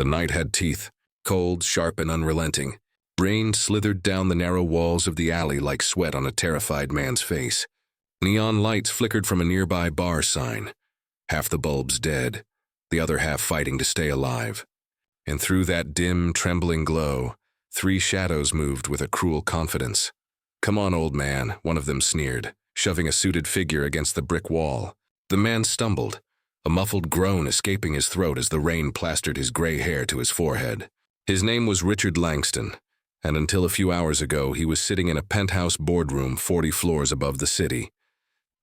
The night had teeth, cold, sharp, and unrelenting. Rain slithered down the narrow walls of the alley like sweat on a terrified man's face. Neon lights flickered from a nearby bar sign, half the bulbs dead, the other half fighting to stay alive. And through that dim, trembling glow, 3 shadows moved with a cruel confidence. "Come on, old man," one of them sneered, shoving a suited figure against the brick wall. The man stumbled, a muffled groan escaping his throat as the rain plastered his gray hair to his forehead. His name was Richard Langston, and until a few hours ago he was sitting in a penthouse boardroom 40 floors above the city.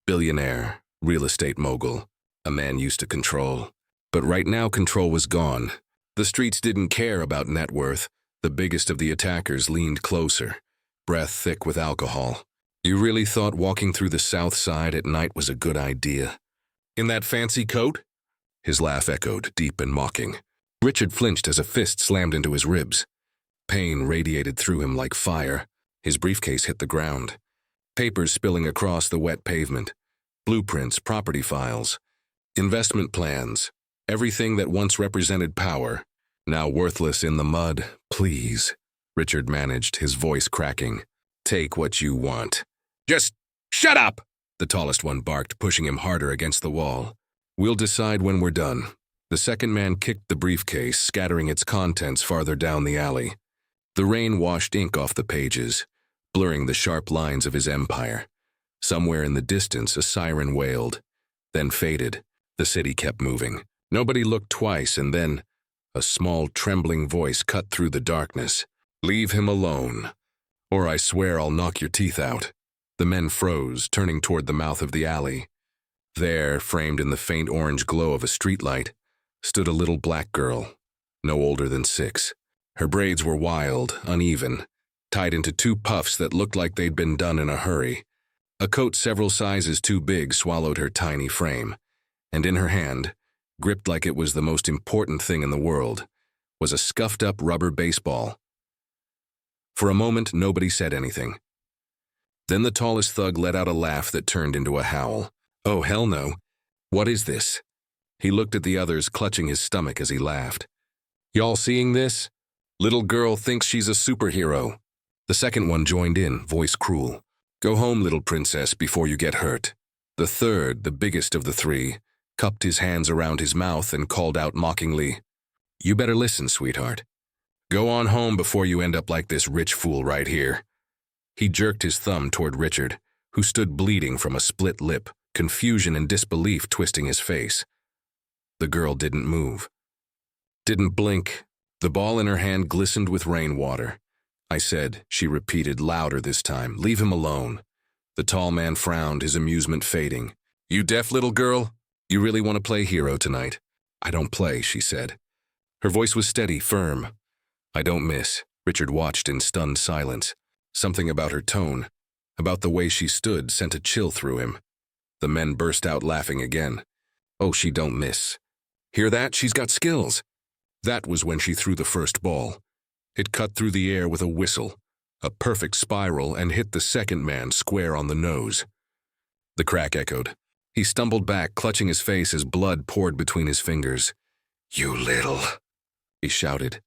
Billionaire, real estate mogul, a man used to control. But right now control was gone. The streets didn't care about net worth. The biggest of the attackers leaned closer, breath thick with alcohol. "You really thought walking through the South Side at night was a good idea? In that fancy coat?" His laugh echoed, deep and mocking. Richard flinched as a fist slammed into his ribs. Pain radiated through him like fire. His briefcase hit the ground. Papers spilling across the wet pavement. Blueprints, property files, investment plans, everything that once represented power, now worthless in the mud. "Please," Richard managed, his voice cracking. "Take what you want." "Just shut up!" the tallest one barked, pushing him harder against the wall. "We'll decide when we're done." The second man kicked the briefcase, scattering its contents farther down the alley. The rain washed ink off the pages, blurring the sharp lines of his empire. Somewhere in the distance, a siren wailed, then faded. The city kept moving. Nobody looked twice, and then a small, trembling voice cut through the darkness. "Leave him alone, or I swear I'll knock your teeth out." The men froze, turning toward the mouth of the alley. There, framed in the faint orange glow of a streetlight, stood a little black girl, no older than 6. Her braids were wild, uneven, tied into 2 puffs that looked like they'd been done in a hurry. A coat several sizes too big swallowed her tiny frame, and in her hand, gripped like it was the most important thing in the world, was a scuffed-up rubber baseball. For a moment, nobody said anything. Then the tallest thug let out a laugh that turned into a howl. "Oh, hell no. What is this?" He looked at the others, clutching his stomach as he laughed. "Y'all seeing this? Little girl thinks she's a superhero." The second one joined in, voice cruel. "Go home, little princess, before you get hurt." The third, the biggest of the 3, cupped his hands around his mouth and called out mockingly, "You better listen, sweetheart. Go on home before you end up like this rich fool right here." He jerked his thumb toward Richard, who stood bleeding from a split lip, confusion and disbelief twisting his face. The girl didn't move. Didn't blink. The ball in her hand glistened with rainwater. "I said," she repeated, louder this time, "leave him alone." The tall man frowned, his amusement fading. "You deaf little girl? You really want to play hero tonight?" "I don't play," she said. Her voice was steady, firm. "I don't miss." Richard watched in stunned silence. Something about her tone, about the way she stood, sent a chill through him. The men burst out laughing again. "Oh, she don't miss. Hear that? She's got skills." That was when she threw the first ball. It cut through the air with a whistle, a perfect spiral, and hit the second man square on the nose. The crack echoed. He stumbled back, clutching his face as blood poured between his fingers. "You little," he shouted.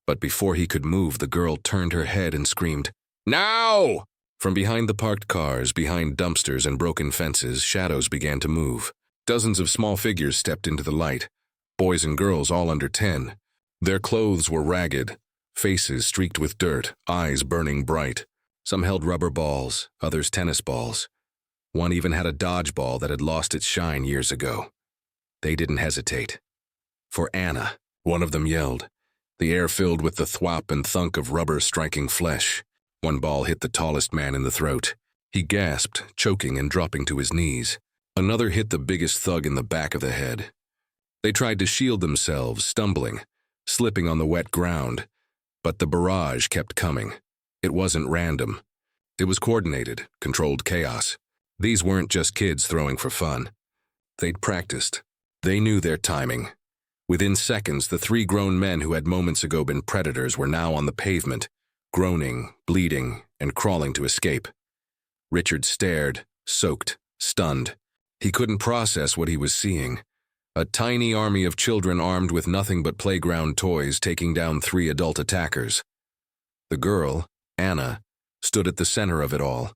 But before he could move, the girl turned her head and screamed, "Now!" From behind the parked cars, behind dumpsters and broken fences, shadows began to move. Dozens of small figures stepped into the light, boys and girls all under 10. Their clothes were ragged, faces streaked with dirt, eyes burning bright. Some held rubber balls, others tennis balls. One even had a dodgeball that had lost its shine years ago. They didn't hesitate. "For Anna," one of them yelled, the air filled with the thwop and thunk of rubber striking flesh. One ball hit the tallest man in the throat. He gasped, choking and dropping to his knees. Another hit the biggest thug in the back of the head. They tried to shield themselves, stumbling, slipping on the wet ground, but the barrage kept coming. It wasn't random. It was coordinated, controlled chaos. These weren't just kids throwing for fun. They'd practiced. They knew their timing. Within seconds, the 3 grown men who had moments ago been predators were now on the pavement, groaning, bleeding, and crawling to escape. Richard stared, soaked, stunned. He couldn't process what he was seeing. A tiny army of children armed with nothing but playground toys taking down 3 adult attackers. The girl, Anna, stood at the center of it all,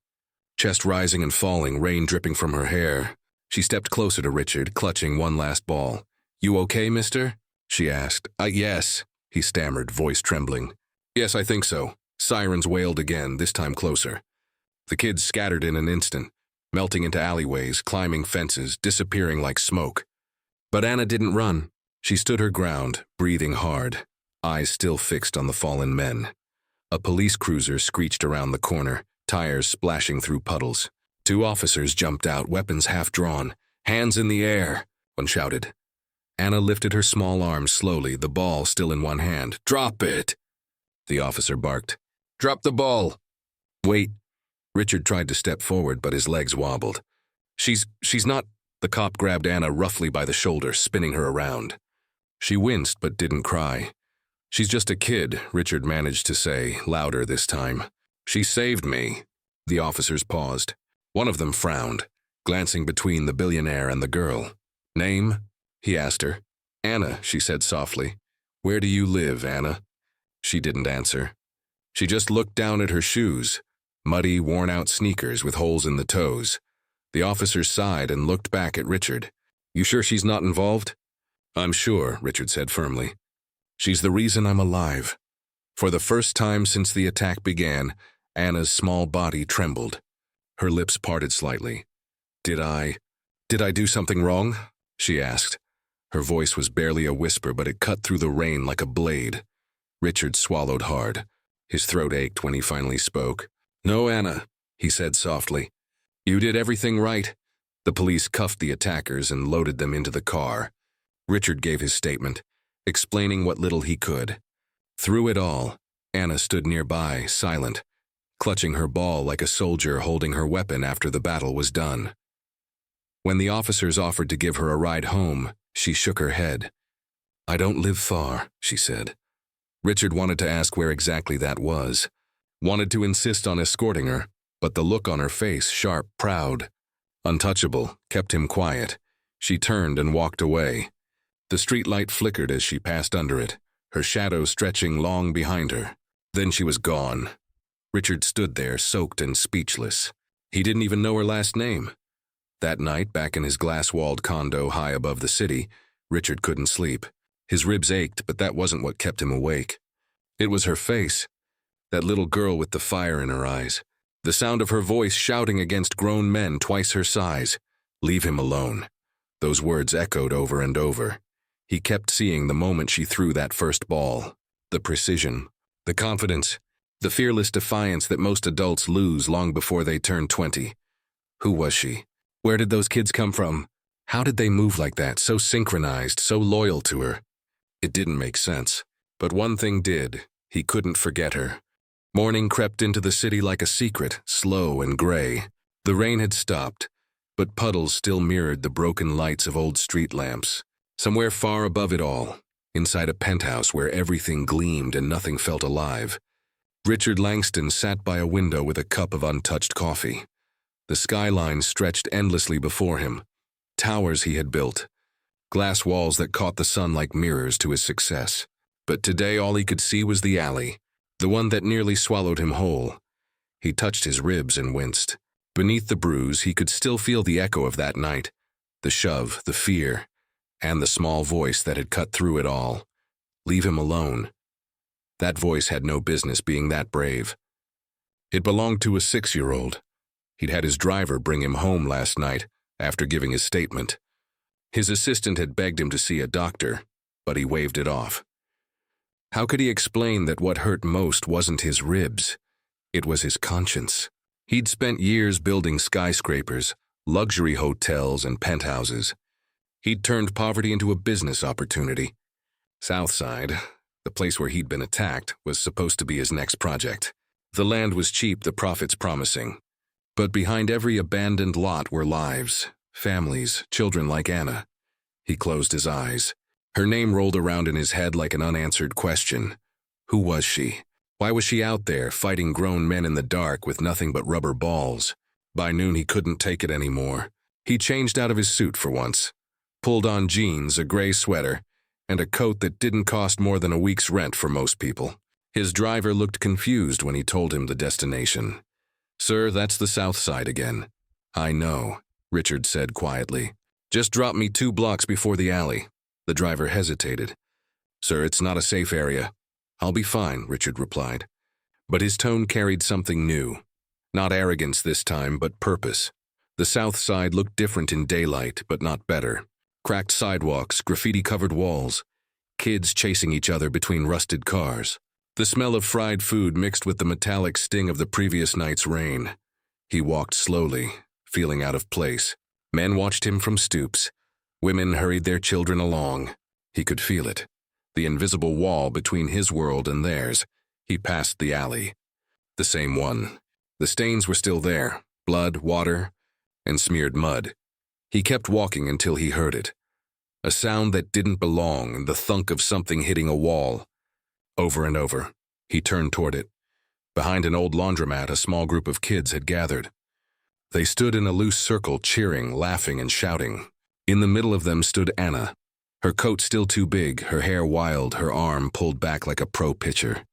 chest rising and falling, rain dripping from her hair. She stepped closer to Richard, clutching one last ball. "You okay, mister?" she asked. Yes," he stammered, voice trembling. "Yes, I think so." Sirens wailed again, this time closer. The kids scattered in an instant, melting into alleyways, climbing fences, disappearing like smoke. But Anna didn't run. She stood her ground, breathing hard, eyes still fixed on the fallen men. A police cruiser screeched around the corner, tires splashing through puddles. 2 officers jumped out, weapons half drawn. "Hands in the air," one shouted. Anna lifted her small arms slowly, the ball still in one hand. "Drop it!" the officer barked. "Drop the ball!" "Wait." Richard tried to step forward, but his legs wobbled. She's not..." The cop grabbed Anna roughly by the shoulder, spinning her around. She winced but didn't cry. "She's just a kid," Richard managed to say, louder this time. "She saved me." The officers paused. One of them frowned, glancing between the billionaire and the girl. "Name?" he asked her. "Anna," she said softly. "Where do you live, Anna?" She didn't answer. She just looked down at her shoes, muddy, worn-out sneakers with holes in the toes. The officers sighed and looked back at Richard. "You sure she's not involved?" "I'm sure," Richard said firmly. "She's the reason I'm alive." For the first time since the attack began, Anna's small body trembled. Her lips parted slightly. Did I do something wrong?" she asked. Her voice was barely a whisper, but it cut through the rain like a blade. Richard swallowed hard. His throat ached when he finally spoke. "No, Anna," he said softly. "You did everything right." The police cuffed the attackers and loaded them into the car. Richard gave his statement, explaining what little he could. Through it all, Anna stood nearby, silent, clutching her ball like a soldier holding her weapon after the battle was done. When the officers offered to give her a ride home, she shook her head. "I don't live far," she said. Richard wanted to ask where exactly that was, wanted to insist on escorting her, but the look on her face, sharp, proud, untouchable, kept him quiet. She turned and walked away. The streetlight flickered as she passed under it, her shadow stretching long behind her. Then she was gone. Richard stood there, soaked and speechless. He didn't even know her last name. That night, back in his glass-walled condo high above the city, Richard couldn't sleep. His ribs ached, but that wasn't what kept him awake. It was her face, that little girl with the fire in her eyes. The sound of her voice shouting against grown men twice her size. "Leave him alone." Those words echoed over and over. He kept seeing the moment she threw that first ball. The precision, the confidence, the fearless defiance that most adults lose long before they turn 20. Who was she? Where did those kids come from? How did they move like that, so synchronized, so loyal to her? It didn't make sense. But one thing did. He couldn't forget her. Morning crept into the city like a secret, slow and gray. The rain had stopped, but puddles still mirrored the broken lights of old street lamps. Somewhere far above it all, inside a penthouse where everything gleamed and nothing felt alive, Richard Langston sat by a window with a cup of untouched coffee. The skyline stretched endlessly before him. Towers he had built, glass walls that caught the sun like mirrors to his success. But today all he could see was the alley, the one that nearly swallowed him whole. He touched his ribs and winced. Beneath the bruise, he could still feel the echo of that night, the shove, the fear, and the small voice that had cut through it all. Leave him alone. That voice had no business being that brave. It belonged to a 6-year-old. He'd had his driver bring him home last night after giving his statement. His assistant had begged him to see a doctor, but he waved it off. How could he explain that what hurt most wasn't his ribs? It was his conscience. He'd spent years building skyscrapers, luxury hotels, and penthouses. He'd turned poverty into a business opportunity. Southside, the place where he'd been attacked, was supposed to be his next project. The land was cheap, the profits promising. But behind every abandoned lot were lives, families, children like Anna. He closed his eyes. Her name rolled around in his head like an unanswered question. Who was she? Why was she out there, fighting grown men in the dark with nothing but rubber balls? By noon he couldn't take it anymore. He changed out of his suit for once, pulled on jeans, a gray sweater, and a coat that didn't cost more than a week's rent for most people. His driver looked confused when he told him the destination. "Sir, that's the south side again." "I know," Richard said quietly. "Just drop me 2 blocks before the alley." The driver hesitated. "Sir, it's not a safe area." "I'll be fine," Richard replied. But his tone carried something new. Not arrogance this time, but purpose. The south side looked different in daylight, but not better. Cracked sidewalks, graffiti-covered walls, kids chasing each other between rusted cars. The smell of fried food mixed with the metallic sting of the previous night's rain. He walked slowly, feeling out of place. Men watched him from stoops. Women hurried their children along. He could feel it. The invisible wall between his world and theirs. He passed the alley. The same one. The stains were still there. Blood, water, and smeared mud. He kept walking until he heard it. A sound that didn't belong, the thunk of something hitting a wall. Over and over, he turned toward it. Behind an old laundromat, a small group of kids had gathered. They stood in a loose circle, cheering, laughing, and shouting. In the middle of them stood Anna, her coat still too big, her hair wild, her arm pulled back like a pro pitcher.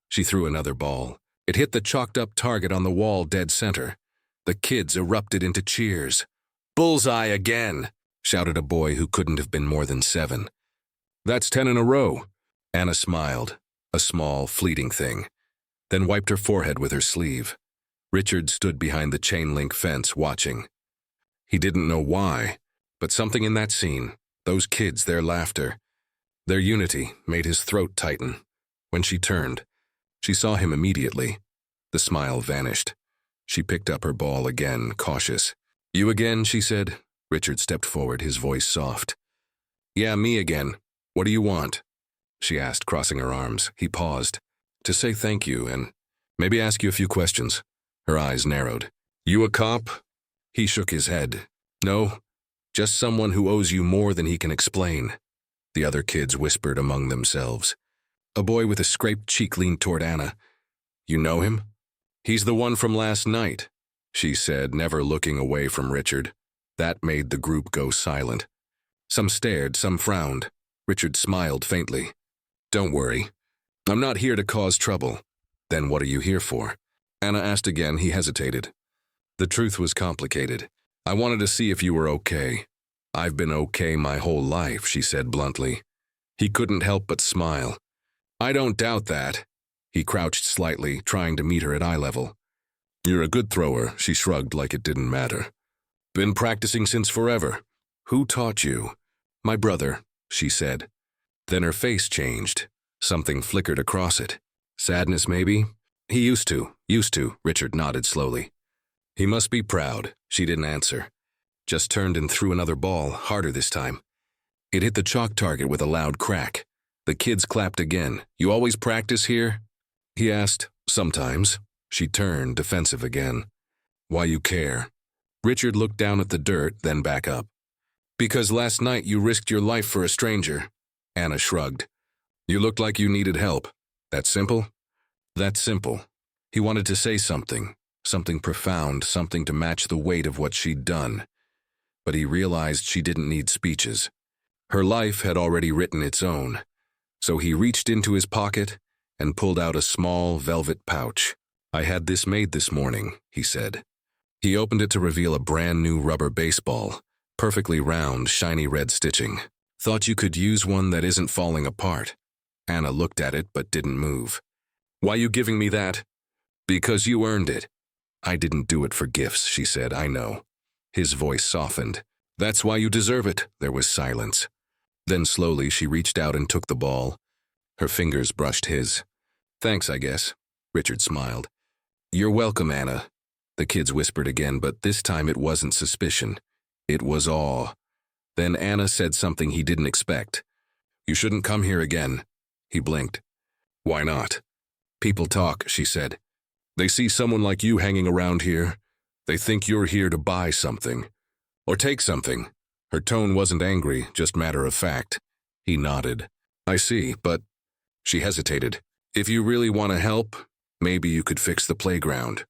She threw another ball. It hit the chalked-up target on the wall dead center. The kids erupted into cheers. "Bullseye again!" shouted a boy who couldn't have been more than 7. "That's 10 in a row." Anna smiled, a small, fleeting thing, then wiped her forehead with her sleeve. Richard stood behind the chain-link fence, watching. He didn't know why, but something in that scene, those kids, their laughter, their unity, made his throat tighten. When she turned, she saw him immediately. The smile vanished. She picked up her ball again, cautious. "You again?" she said. Richard stepped forward, his voice soft. "Yeah, me again. What do you want?" she asked, crossing her arms. He paused. "To say thank you and maybe ask you a few questions." Her eyes narrowed. "You a cop?" He shook his head. "No, just someone who owes you more than he can explain." The other kids whispered among themselves. A boy with a scraped cheek leaned toward Anna. "You know him?" "He's the one from last night," she said, never looking away from Richard. That made the group go silent. Some stared, some frowned. Richard smiled faintly. "Don't worry. I'm not here to cause trouble." "Then what are you here for?" Anna asked again. He hesitated. The truth was complicated. "I wanted to see if you were okay." "I've been okay my whole life," she said bluntly. He couldn't help but smile. "I don't doubt that." He crouched slightly, trying to meet her at eye level. "You're a good thrower," she shrugged like it didn't matter. "Been practicing since forever." "Who taught you?" "My brother," she said. Then her face changed. Something flickered across it. Sadness, maybe? "He used to," Richard nodded slowly. "He must be proud." She didn't answer. Just turned and threw another ball, harder this time. It hit the chalk target with a loud crack. The kids clapped again. "You always practice here?" he asked. "Sometimes." She turned, defensive again. "Why you care?" Richard looked down at the dirt, then back up. "Because last night you risked your life for a stranger." Anna shrugged. "You looked like you needed help. That simple?" That simple. He wanted to say something profound, something to match the weight of what she'd done. But he realized she didn't need speeches. Her life had already written its own. So he reached into his pocket and pulled out a small velvet pouch. "I had this made this morning," he said. He opened it to reveal a brand new rubber baseball, perfectly round, shiny red stitching. "Thought you could use one that isn't falling apart." Anna looked at it but didn't move. "Why you giving me that?" "Because you earned it." "I didn't do it for gifts," she said. "I know." His voice softened. "That's why you deserve it." There was silence. Then slowly she reached out and took the ball. Her fingers brushed his. "Thanks, I guess." Richard smiled. "You're welcome, Anna." The kids whispered again, but this time it wasn't suspicion. It was awe. Then Anna said something he didn't expect. "You shouldn't come here again." He blinked. "Why not?" "People talk," she said. "They see someone like you hanging around here. They think you're here to buy something. Or take something." Her tone wasn't angry, just matter of fact. He nodded. "I see, but..." She hesitated. "If you really want to help, maybe you could fix the playground.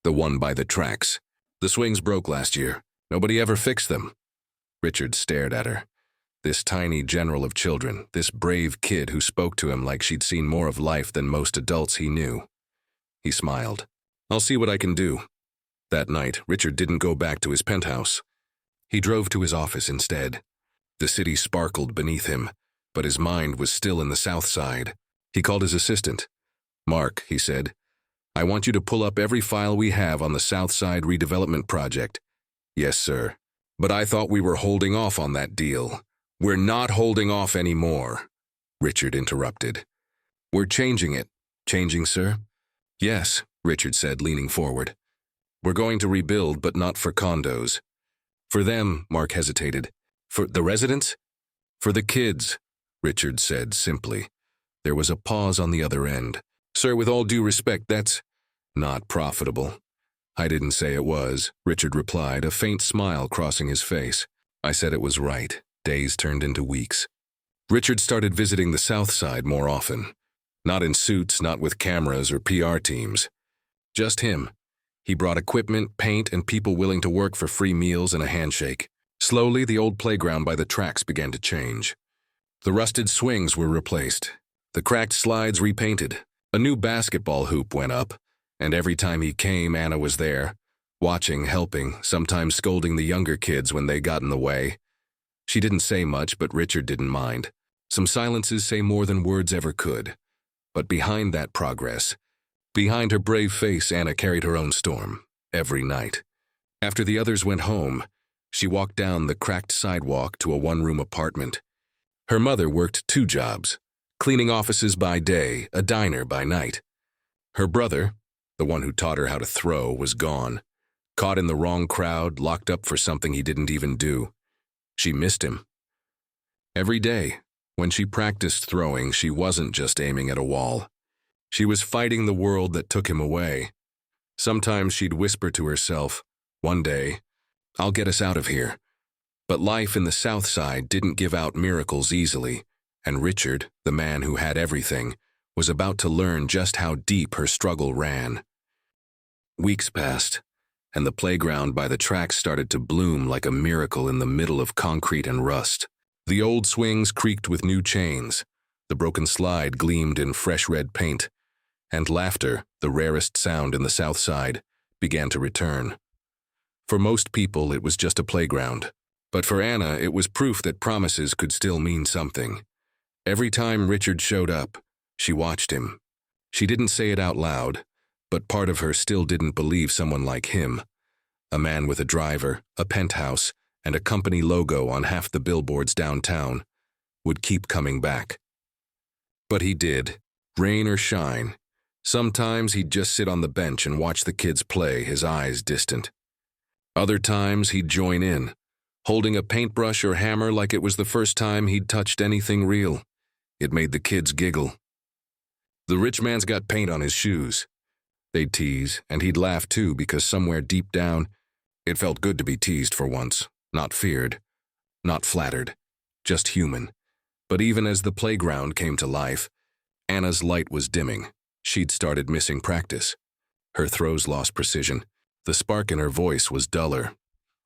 The one by the tracks. The swings broke last year. Nobody ever fixed them." Richard stared at her. This tiny general of children, this brave kid who spoke to him like she'd seen more of life than most adults he knew. He smiled. "I'll see what I can do." That night, Richard didn't go back to his penthouse. He drove to his office instead. The city sparkled beneath him, but his mind was still in the South Side. He called his assistant. "Mark," he said, "I want you to pull up every file we have on the South Side redevelopment project." "Yes, sir. But I thought we were holding off on that deal." "We're not holding off anymore," Richard interrupted. "We're changing it." "Changing, sir?" "Yes," Richard said, leaning forward. "We're going to rebuild, but not for condos." "For them," Mark hesitated. "For the residents?" "For the kids," Richard said simply. There was a pause on the other end. "Sir, with all due respect, that's not profitable." "I didn't say it was," Richard replied, a faint smile crossing his face. "I said it was right." Days turned into weeks. Richard started visiting the South Side more often. Not in suits, not with cameras or PR teams. Just him. He brought equipment, paint, and people willing to work for free meals and a handshake. Slowly, the old playground by the tracks began to change. The rusted swings were replaced. The cracked slides repainted. A new basketball hoop went up, and every time he came, Anna was there, watching, helping, sometimes scolding the younger kids when they got in the way. She didn't say much, but Richard didn't mind. Some silences say more than words ever could. But behind that progress, behind her brave face, Anna carried her own storm, every night. After the others went home, she walked down the cracked sidewalk to a one-room apartment. Her mother worked 2 jobs, cleaning offices by day, a diner by night. Her brother, the one who taught her how to throw, was gone, caught in the wrong crowd, locked up for something he didn't even do. She missed him. Every day, when she practiced throwing, she wasn't just aiming at a wall. She was fighting the world that took him away. Sometimes she'd whisper to herself, "One day, I'll get us out of here." But life in the South Side didn't give out miracles easily, and Richard, the man who had everything, was about to learn just how deep her struggle ran. Weeks passed, and the playground by the tracks started to bloom like a miracle in the middle of concrete and rust. The old swings creaked with new chains, the broken slide gleamed in fresh red paint, and laughter, the rarest sound in the South Side, began to return. For most people, it was just a playground, but for Anna, it was proof that promises could still mean something. Every time Richard showed up, she watched him. She didn't say it out loud, but part of her still didn't believe someone like him, a man with a driver, a penthouse, and a company logo on half the billboards downtown, would keep coming back. But he did, rain or shine. Sometimes he'd just sit on the bench and watch the kids play, his eyes distant. Other times he'd join in, holding a paintbrush or hammer like it was the first time he'd touched anything real. It made the kids giggle. "The rich man's got paint on his shoes." They'd tease, and he'd laugh too, because somewhere deep down, it felt good to be teased for once, not feared, not flattered, just human. But even as the playground came to life, Anna's light was dimming. She'd started missing practice. Her throws lost precision. The spark in her voice was duller.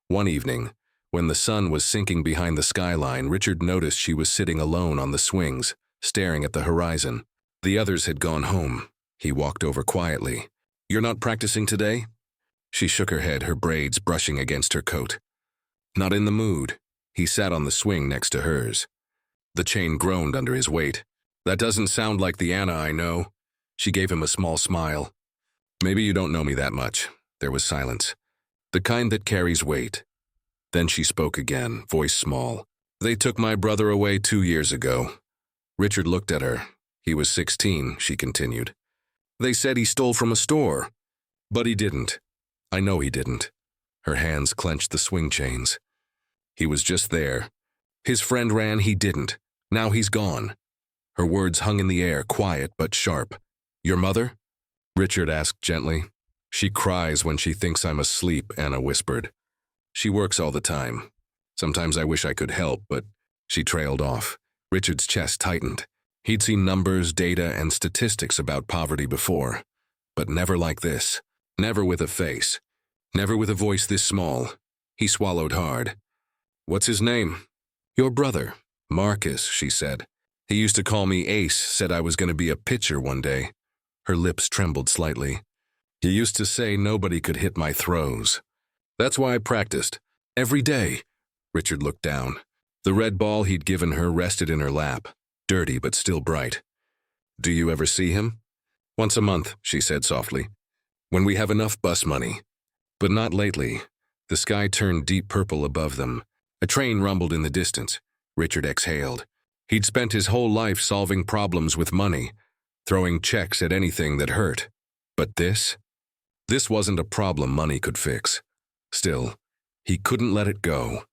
One evening, when the sun was sinking behind the skyline, Richard noticed she was sitting alone on the swings, staring at the horizon. The others had gone home. He walked over quietly. "You're not practicing today?" She shook her head, her braids brushing against her coat. "Not in the mood." He sat on the swing next to hers. The chain groaned under his weight. "That doesn't sound like the Anna I know." She gave him a small smile. "Maybe you don't know me that much." There was silence. "The kind that carries weight." Then she spoke again, voice small. "They took my brother away 2 years ago." Richard looked at her. "He was 16, she continued. "They said he stole from a store." "But he didn't." "I know he didn't." Her hands clenched the swing chains. "He was just there. His friend ran, he didn't. Now he's gone." Her words hung in the air, quiet but sharp. "Your mother?" Richard asked gently. "She cries when she thinks I'm asleep," Anna whispered. "She works all the time. Sometimes I wish I could help, but..." She trailed off. Richard's chest tightened. He'd seen numbers, data, and statistics about poverty before, but never like this. Never with a face. Never with a voice this small. He swallowed hard. "What's his name?" "Your brother." Marcus, she said. He used to call me Ace, said I was going to be a pitcher one day. Her lips trembled slightly. He used to say nobody could hit my throws. That's why I practiced. Every day. Richard looked down. The red ball he'd given her rested in her lap, dirty but still bright. Do you ever see him? Once a month, she said softly. When we have enough bus money. But not lately. The sky turned deep purple above them. A train rumbled in the distance. Richard exhaled. He'd spent his whole life solving problems with money, throwing checks at anything that hurt. But this? This wasn't a problem money could fix. Still, he couldn't let it go.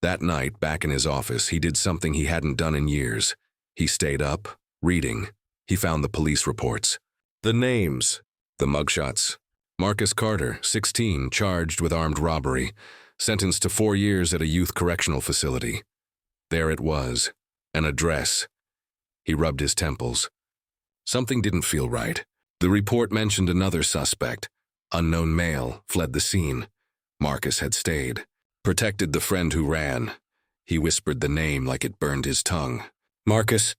That night, back in his office, he did something he hadn't done in years. He stayed up, reading. He found the police reports. The names. The mugshots. Marcus Carter, 16, charged with armed robbery, sentenced to 4 years at a youth correctional facility. There it was, an address. He rubbed his temples. Something didn't feel right. The report mentioned another suspect. Unknown male, fled the scene. Marcus had stayed, protected the friend who ran. He whispered the name like it burned his tongue. Marcus.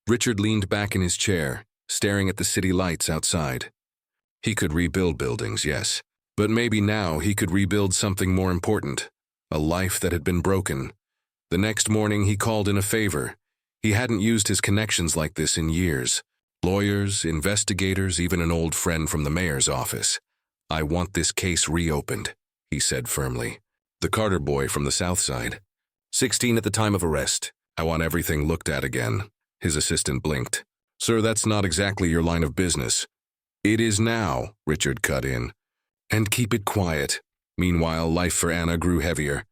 Richard leaned back in his chair, staring at the city lights outside. He could rebuild buildings, yes, but maybe now he could rebuild something more important, a life that had been broken. The next morning he called in a favor. He hadn't used his connections like this in years. Lawyers, investigators, even an old friend from the mayor's office. I want this case reopened, he said firmly. The Carter boy from the south side. 16 at the time of arrest. I want everything looked at again. His assistant blinked. Sir, that's not exactly your line of business. It is now, Richard cut in. And keep it quiet. Meanwhile, life for Anna grew heavier.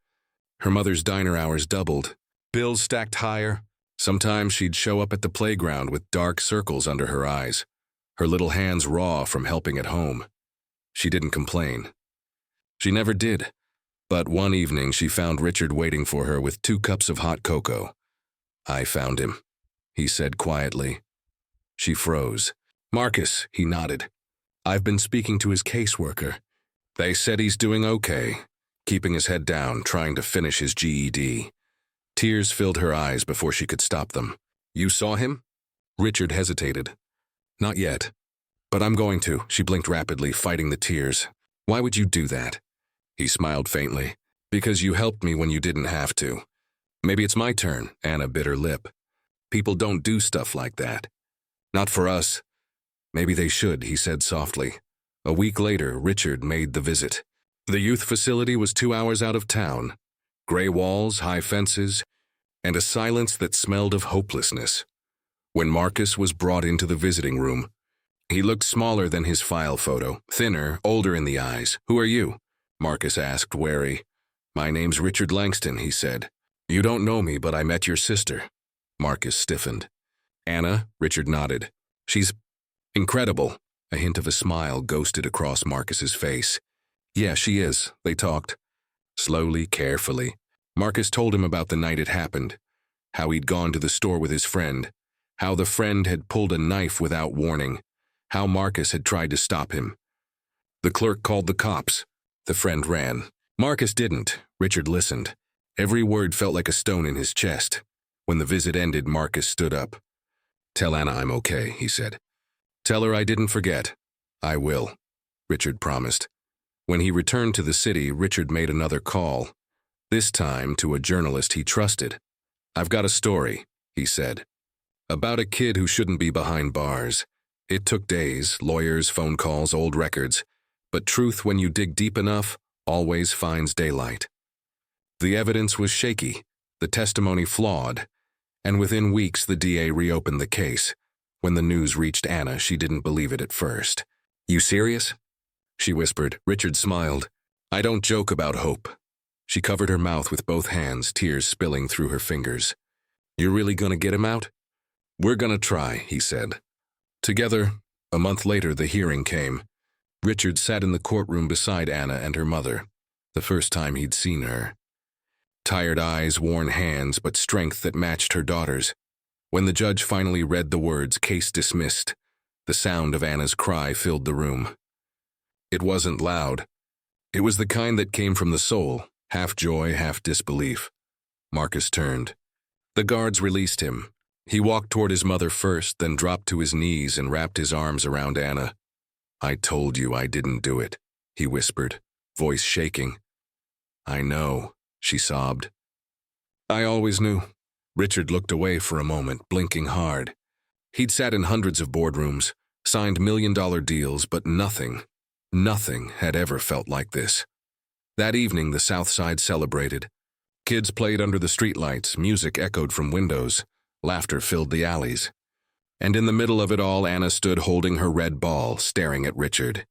Her mother's diner hours doubled. Bills stacked higher. Sometimes she'd show up at the playground with dark circles under her eyes, her little hands raw from helping at home. She didn't complain. She never did. But one evening she found Richard waiting for her with 2 cups of hot cocoa. I found him, he said quietly. She froze. Marcus, he nodded. I've been speaking to his caseworker. They said he's doing okay, keeping his head down, trying to finish his GED. Tears filled her eyes before she could stop them. You saw him? Richard hesitated. Not yet. But I'm going to, she blinked rapidly, fighting the tears. Why would you do that? He smiled faintly. Because you helped me when you didn't have to. Maybe it's my turn, Anna bit her lip. People don't do stuff like that. Not for us. Maybe they should, he said softly. A week later, Richard made the visit. The youth facility was 2 hours out of town. Gray walls, high fences, and a silence that smelled of hopelessness. When Marcus was brought into the visiting room, he looked smaller than his file photo, thinner, older in the eyes. Who are you? Marcus asked, wary. My name's Richard Langston, he said. You don't know me, but I met your sister. Marcus stiffened. Anna? Richard nodded. She's incredible. A hint of a smile ghosted across Marcus's face. Yeah, she is. They talked. Slowly, carefully. Marcus told him about the night it happened, how he'd gone to the store with his friend, how the friend had pulled a knife without warning, how Marcus had tried to stop him. The clerk called the cops. The friend ran. Marcus didn't. Richard listened. Every word felt like a stone in his chest. When the visit ended, Marcus stood up. Tell Anna I'm okay, he said. Tell her I didn't forget. I will, Richard promised. When he returned to the city, Richard made another call, this time to a journalist he trusted. I've got a story, he said, about a kid who shouldn't be behind bars. It took days, lawyers, phone calls, old records, but truth, when you dig deep enough, always finds daylight. The evidence was shaky, the testimony flawed, and within weeks the DA reopened the case. When the news reached Anna, she didn't believe it at first. You serious? She whispered. Richard smiled. I don't joke about hope. She covered her mouth with both hands, tears spilling through her fingers. You're really gonna get him out? We're gonna try, he said. Together, a month later, the hearing came. Richard sat in the courtroom beside Anna and her mother, the first time he'd seen her. Tired eyes, worn hands, but strength that matched her daughter's. When the judge finally read the words, case dismissed, the sound of Anna's cry filled the room. It wasn't loud. It was the kind that came from the soul, half joy, half disbelief. Marcus turned. The guards released him. He walked toward his mother first, then dropped to his knees and wrapped his arms around Anna. "I told you I didn't do it," he whispered, voice shaking. "I know," she sobbed. "I always knew." Richard looked away for a moment, blinking hard. He'd sat in hundreds of boardrooms, signed million-dollar deals, but nothing had ever felt like this. That evening, the South Side celebrated. Kids played under the streetlights, music echoed from windows, laughter filled the alleys. And in the middle of it all, Anna stood holding her red ball, staring at Richard.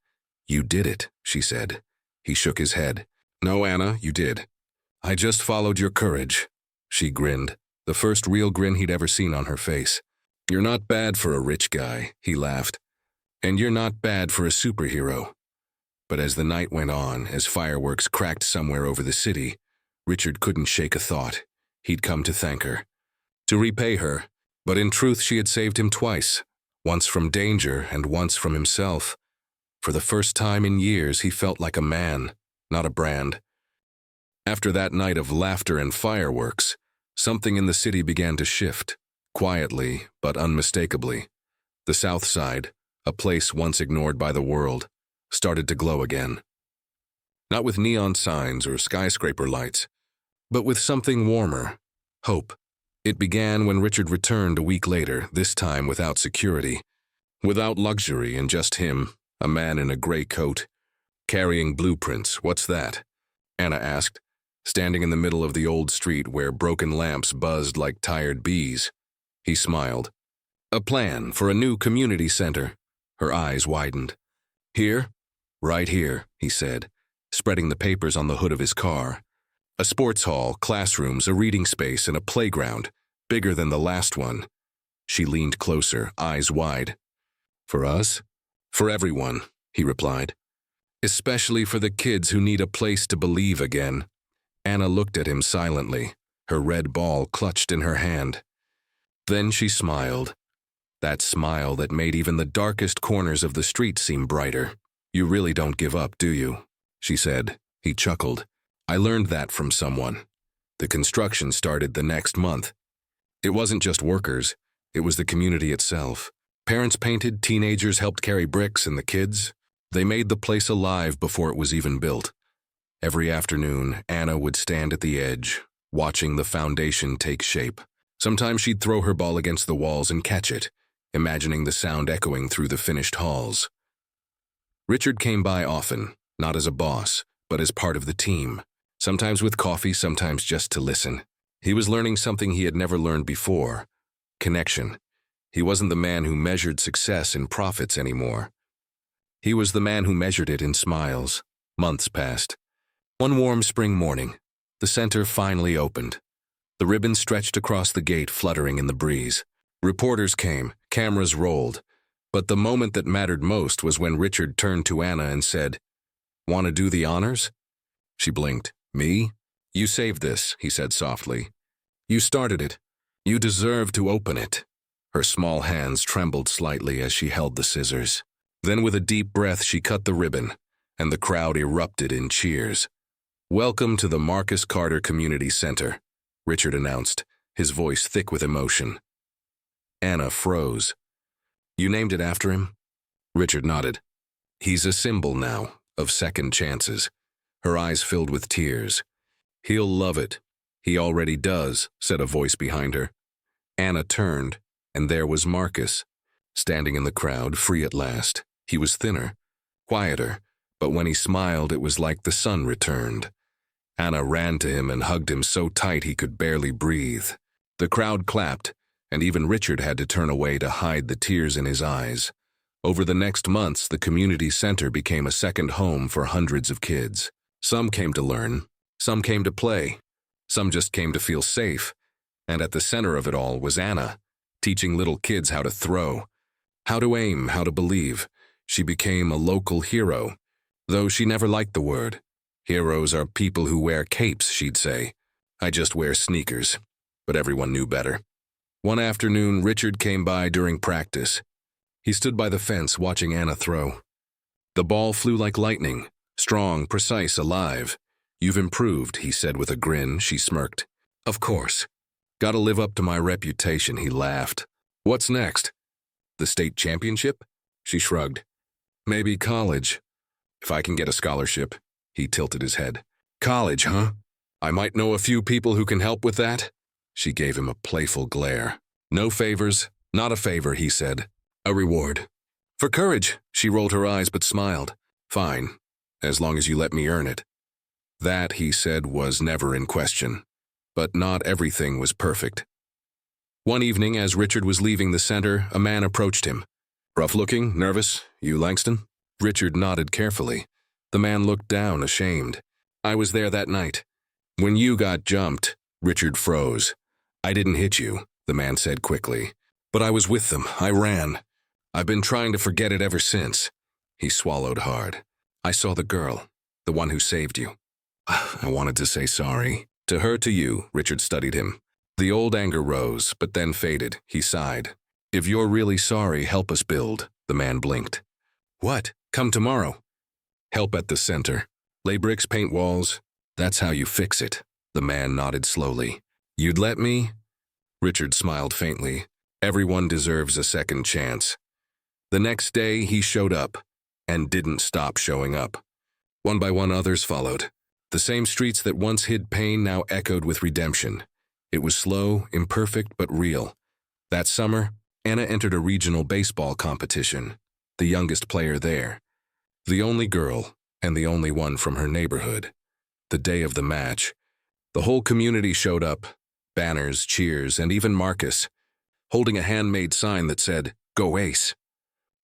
"You did it," she said. He shook his head. "No, Anna, you did. I just followed your courage." She grinned, the first real grin he'd ever seen on her face. "You're not bad for a rich guy," he laughed. "And you're not bad for a superhero." But as the night went on, as fireworks cracked somewhere over the city, Richard couldn't shake a thought. He'd come to thank her, to repay her, but in truth she had saved him twice, once from danger and once from himself. For the first time in years, he felt like a man, not a brand. After that night of laughter and fireworks, something in the city began to shift, quietly but unmistakably. The South Side, a place once ignored by the world, started to glow again. Not with neon signs or skyscraper lights, but with something warmer, hope. It began when Richard returned a week later, this time without security, without luxury, and just him, a man in a gray coat, carrying blueprints. "What's that?" Anna asked, standing in the middle of the old street where broken lamps buzzed like tired bees. He smiled. "A plan for a new community center." Her eyes widened. "Here?" "Right here," he said, spreading the papers on the hood of his car. "A sports hall, classrooms, a reading space, and a playground, bigger than the last one." She leaned closer, eyes wide. "For us?" "For everyone," he replied. "Especially for the kids who need a place to believe again." Anna looked at him silently, her red ball clutched in her hand. Then she smiled, that smile that made even the darkest corners of the street seem brighter. "You really don't give up, do you?" she said. He chuckled. "I learned that from someone." The construction started the next month. It wasn't just workers, it was the community itself. Parents painted, teenagers helped carry bricks, and the kids, they made the place alive before it was even built. Every afternoon, Anna would stand at the edge, watching the foundation take shape. Sometimes she'd throw her ball against the walls and catch it, imagining the sound echoing through the finished halls. Richard came by often, not as a boss, but as part of the team. Sometimes with coffee, sometimes just to listen. He was learning something he had never learned before: connection. He wasn't the man who measured success in profits anymore. He was the man who measured it in smiles. Months passed. One warm spring morning, the center finally opened. The ribbon stretched across the gate, fluttering in the breeze. Reporters came, cameras rolled, but the moment that mattered most was when Richard turned to Anna and said, "Want to do the honors?" She blinked. "Me?" "You saved this," he said softly. "You started it. You deserve to open it." Her small hands trembled slightly as she held the scissors. Then with a deep breath she cut the ribbon, and the crowd erupted in cheers. "Welcome to the Marcus Carter Community Center," Richard announced, his voice thick with emotion. Anna froze. "You named it after him?" Richard nodded. "He's a symbol now, of second chances." Her eyes filled with tears. "He'll love it." "He already does," said a voice behind her. Anna turned, and there was Marcus, standing in the crowd, free at last. He was thinner, quieter, but when he smiled it was like the sun returned. Anna ran to him and hugged him so tight he could barely breathe. The crowd clapped, and even Richard had to turn away to hide the tears in his eyes. Over the next months, the community center became a second home for hundreds of kids. Some came to learn, some came to play, some just came to feel safe, and at the center of it all was Anna, teaching little kids how to throw, how to aim, how to believe. She became a local hero, though she never liked the word. "Heroes are people who wear capes," she'd say. "I just wear sneakers." But everyone knew better. One afternoon, Richard came by during practice. He stood by the fence watching Anna throw. The ball flew like lightning, strong, precise, alive. "You've improved," he said with a grin. She smirked. "Of course." Gotta live up to my reputation, he laughed. What's next? The state championship? She shrugged. Maybe college. If I can get a scholarship. He tilted his head. College, huh? I might know a few people who can help with that. She gave him a playful glare. No favors, not a favor, he said. A reward. For courage, she rolled her eyes but smiled. Fine, as long as you let me earn it. That, he said, was never in question. But not everything was perfect. One evening, as Richard was leaving the center, a man approached him. Rough-looking, nervous, you Langston? Richard nodded carefully. The man looked down, ashamed. I was there that night. When you got jumped, Richard froze. I didn't hit you, the man said quickly. But I was with them. I ran. I've been trying to forget it ever since. He swallowed hard. I saw the girl, the one who saved you. I wanted to say sorry. To her, to you, Richard studied him. The old anger rose, but then faded. He sighed. If you're really sorry, help us build, the man blinked. What? Come tomorrow. Help at the center. Lay bricks, paint walls. That's how you fix it. The man nodded slowly. You'd let me? Richard smiled faintly. Everyone deserves a second chance. The next day, he showed up, and didn't stop showing up. One by one, others followed. The same streets that once hid pain now echoed with redemption. It was slow, imperfect, but real. That summer, Anna entered a regional baseball competition, the youngest player there. The only girl, and the only one from her neighborhood. The day of the match, the whole community showed up, banners, cheers, and even Marcus, holding a handmade sign that said, Go Ace.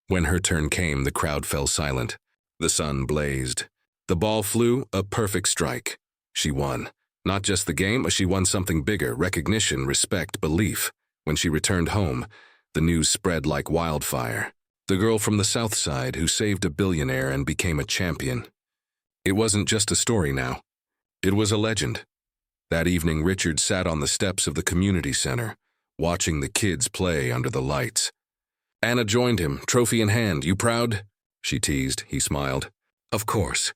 When her turn came, the crowd fell silent. The sun blazed. The ball flew, a perfect strike. She won. Not just the game, but she won something bigger, recognition, respect, belief. When she returned home, the news spread like wildfire. The girl from the South Side who saved a billionaire and became a champion. It wasn't just a story now. It was a legend. That evening, Richard sat on the steps of the community center, watching the kids play under the lights. Anna joined him, trophy in hand. You proud? She teased. He smiled. Of course.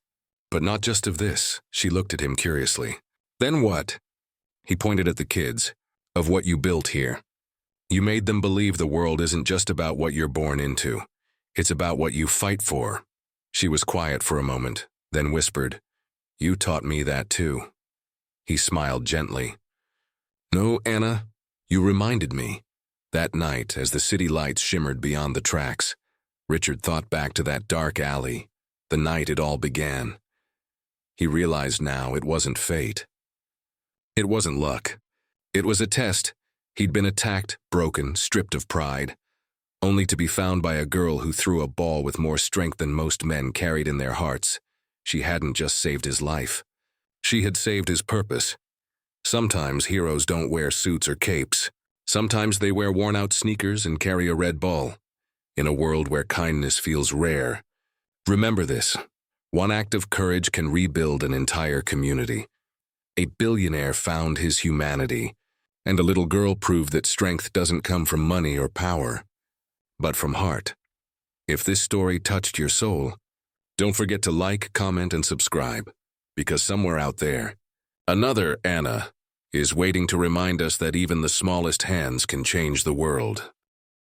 But not just of this. She looked at him curiously. Then what? He pointed at the kids. Of what you built here. You made them believe the world isn't just about what you're born into. It's about what you fight for. She was quiet for a moment, then whispered, You taught me that too. He smiled gently. No, Anna, you reminded me. That night, as the city lights shimmered beyond the tracks, Richard thought back to that dark alley, the night it all began. He realized now it wasn't fate. It wasn't luck. It was a test. He'd been attacked, broken, stripped of pride, only to be found by a girl who threw a ball with more strength than most men carried in their hearts. She hadn't just saved his life. She had saved his purpose. Sometimes heroes don't wear suits or capes. Sometimes they wear worn-out sneakers and carry a red ball. In a world where kindness feels rare, remember this. One act of courage can rebuild an entire community. A billionaire found his humanity, and a little girl proved that strength doesn't come from money or power, but from heart. If this story touched your soul, don't forget to like, comment, and subscribe, because somewhere out there, another Anna is waiting to remind us that even the smallest hands can change the world.